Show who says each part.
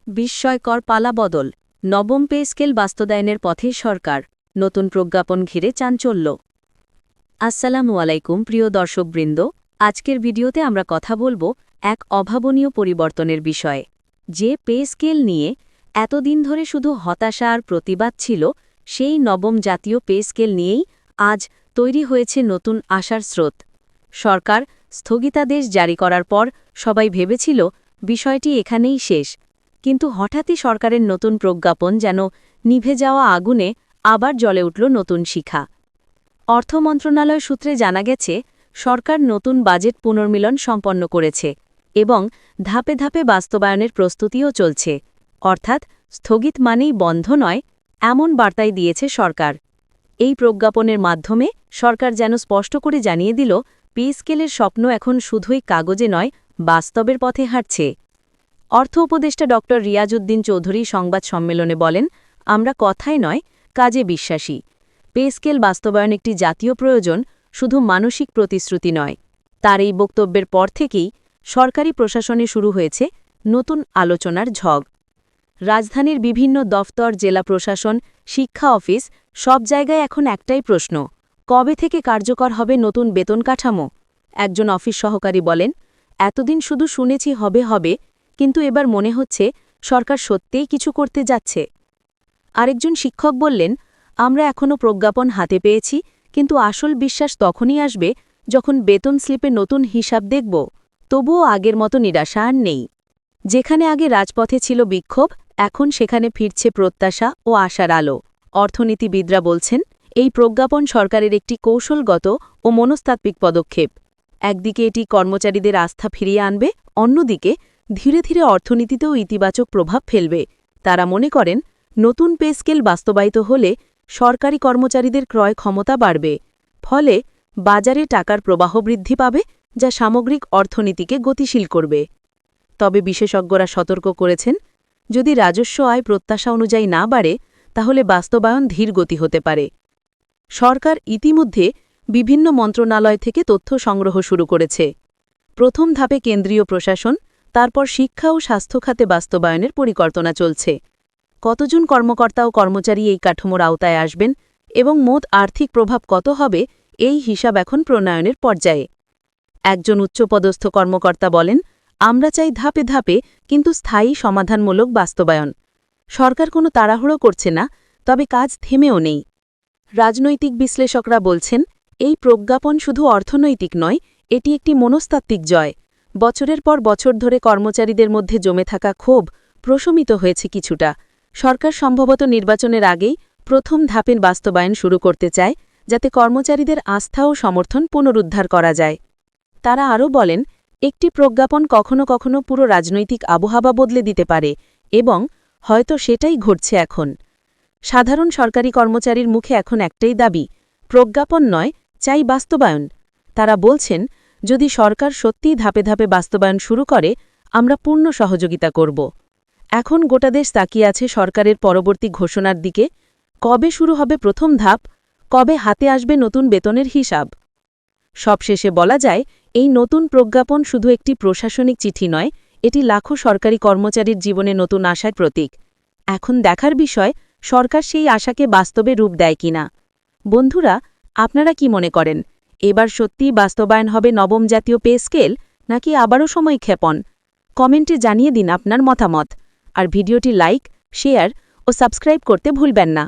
Speaker 1: বিস্ময়কর পালাবদল, নবম pay scale বাস্তবায়নের পথে সরকার, নতুন প্রজ্ঞাপন ঘিরে চাঞ্চল্য। আসসালামু আলাইকুম প্রিয় দর্শকবৃন্দ, আজকের ভিডিওতে আমরা কথা বলবো এক অভাবনীয় পরিবর্তনের বিষয়ে। যে পে স্কেল নিয়ে এতদিন ধরে শুধু হতাশা আর প্রতিবাদ ছিল, সেই নবম জাতীয় পে স্কেল নিয়েই আজ তৈরি হয়েছে নতুন আশার স্রোত। সরকার স্থগিতাদেশ জারি করার পর সবাই ভেবেছিল বিষয়টি এখানেই শেষ, কিন্তু হঠাৎই সরকারের নতুন প্রজ্ঞাপন যেন নিভে যাওয়া আগুনে আবার জ্বলে উঠল নতুন শিখা। অর্থ মন্ত্রণালয় সূত্রে জানা গেছে, সরকার নতুন বাজেট পুনর্মিলন সম্পন্ন করেছে এবং ধাপে ধাপে বাস্তবায়নের প্রস্তুতিও চলছে। অর্থাৎ স্থগিত মানেই বন্ধ নয়, এমন বার্তাই দিয়েছে সরকার। এই প্রজ্ঞাপনের মাধ্যমে সরকার যেন স্পষ্ট করে জানিয়ে দিল, পে স্কেলের স্বপ্ন এখন শুধুই কাগজে নয়, বাস্তবের পথে হাঁটছে। অর্থ উপদেষ্টা ড রিয়াজউদ্দিন চৌধুরী সংবাদ সম্মেলনে বলেন, আমরা কথায় নয়, কাজে বিশ্বাসী। পে স্কেল বাস্তবায়ন একটি জাতীয় প্রয়োজন, শুধু মানসিক প্রতিশ্রুতি নয়। তার এই বক্তব্যের পর থেকেই সরকারি প্রশাসনে শুরু হয়েছে নতুন আলোচনার ঝড়। রাজধানীর বিভিন্ন দফতর, জেলা প্রশাসন, শিক্ষা অফিস, সব জায়গায় এখন একটাই প্রশ্ন, কবে থেকে কার্যকর হবে নতুন বেতন কাঠামো? একজন অফিস সহকারী বলেন, এতদিন শুধু শুনেছি হবে হবে, কিন্তু এবার মনে হচ্ছে সরকার সত্যিই কিছু করতে যাচ্ছে। আরেকজন শিক্ষক বললেন, আমরা এখনও প্রজ্ঞাপন হাতে পেয়েছি, কিন্তু আসল বিশ্বাস তখনই আসবে যখন বেতন স্লিপে নতুন হিসাব দেখব। তবুও আগের মতো নিরাশা আর নেই। যেখানে আগে রাজপথে ছিল বিক্ষোভ, এখন সেখানে ফিরছে প্রত্যাশা ও আশার আলো। অর্থনীতিবিদরা বলছেন, এই প্রজ্ঞাপন সরকারের একটি কৌশলগত ও মনস্তাত্ত্বিক পদক্ষেপ। একদিকে এটি কর্মচারীদের আস্থা ফিরিয়ে আনবে, অন্যদিকে ধীরে ধীরে অর্থনীতিতেও ইতিবাচক প্রভাব ফেলবে। তারা মনে করেন, নতুন পে স্কেল বাস্তবায়িত হলে সরকারি কর্মচারীদের ক্রয় ক্ষমতা বাড়বে, ফলে বাজারে টাকার প্রবাহ বৃদ্ধি পাবে, যা সামগ্রিক অর্থনীতিকে গতিশীল করবে। তবে বিশেষজ্ঞরা সতর্ক করেছেন, যদি রাজস্ব আয় প্রত্যাশা অনুযায়ী না বাড়ে, তাহলে বাস্তবায়ন ধীর গতি হতে পারে। সরকার ইতিমধ্যে বিভিন্ন মন্ত্রণালয় থেকে তথ্য সংগ্রহ শুরু করেছে। প্রথম ধাপে কেন্দ্রীয় প্রশাসন, তারপর শিক্ষা ও স্বাস্থ্য খাতে বাস্তবায়নের পরিকল্পনা চলছে। কতজন কর্মকর্তা ও কর্মচারী এই কাঠামোর আওতায় আসবেন এবং মোট আর্থিক প্রভাব কত হবে, এই হিসাব এখন প্রণয়নের পর্যায়ে। একজন উচ্চপদস্থ কর্মকর্তা বলেন, আমরা চাই ধাপে ধাপে কিন্তু স্থায়ী সমাধানমূলক বাস্তবায়ন। সরকার কোনো তাড়াহুড়ো করছে না, তবে কাজ থেমেও নেই। রাজনৈতিক বিশ্লেষকরা বলছেন, এই প্রজ্ঞাপন শুধু অর্থনৈতিক নয়, এটি একটি মনস্তাত্ত্বিক জয়। বছরের পর বছর ধরে কর্মচারীদের মধ্যে জমে থাকা ক্ষোভ প্রশমিত হয়েছে কিছুটা। সরকার সম্ভবত নির্বাচনের আগেই প্রথম ধাপের বাস্তবায়ন শুরু করতে চায়, যাতে কর্মচারীদের আস্থা ও সমর্থন পুনরুদ্ধার করা যায়। তারা আরও বলেন, একটি প্রজ্ঞাপন কখনো কখনো পুরো রাজনৈতিক আবহাওয়া বদলে দিতে পারে, এবং হয়তো সেটাই ঘটছে এখন। সাধারণ সরকারি কর্মচারীর মুখে এখন একটাই দাবি, প্রজ্ঞাপন নয়, চাই বাস্তবায়ন। তারা বলছেন, যদি সরকার সত্যিই ধাপে ধাপে বাস্তবায়ন শুরু করে, আমরা পূর্ণ সহযোগিতা করব। এখন গোটা দেশ তাকিয়ে আছে সরকারের পরবর্তী ঘোষণার দিকে। কবে শুরু হবে প্রথম ধাপ, কবে হাতে আসবে নতুন বেতনের হিসাব? সবশেষে বলা যায়, এই নতুন প্রজ্ঞাপন শুধু একটি প্রশাসনিক চিঠি নয়, এটি লাখো সরকারি কর্মচারীর জীবনে নতুন আশার প্রতীক। এখন দেখার বিষয়, সরকার সেই আশাকে বাস্তবে রূপ দেয় কিনা। বন্ধুরা, আপনারা কি মনে করেন, এবার সত্যিই বাস্তবায়ন হবে নবম জাতীয় পে স্কেল, নাকি আবারও সময় ক্ষেপণ? কমেন্টে জানিয়ে দিন আপনার মতামত। আর ভিডিওটি লাইক, শেয়ার ও সাবস্ক্রাইব করতে ভুলবেন না।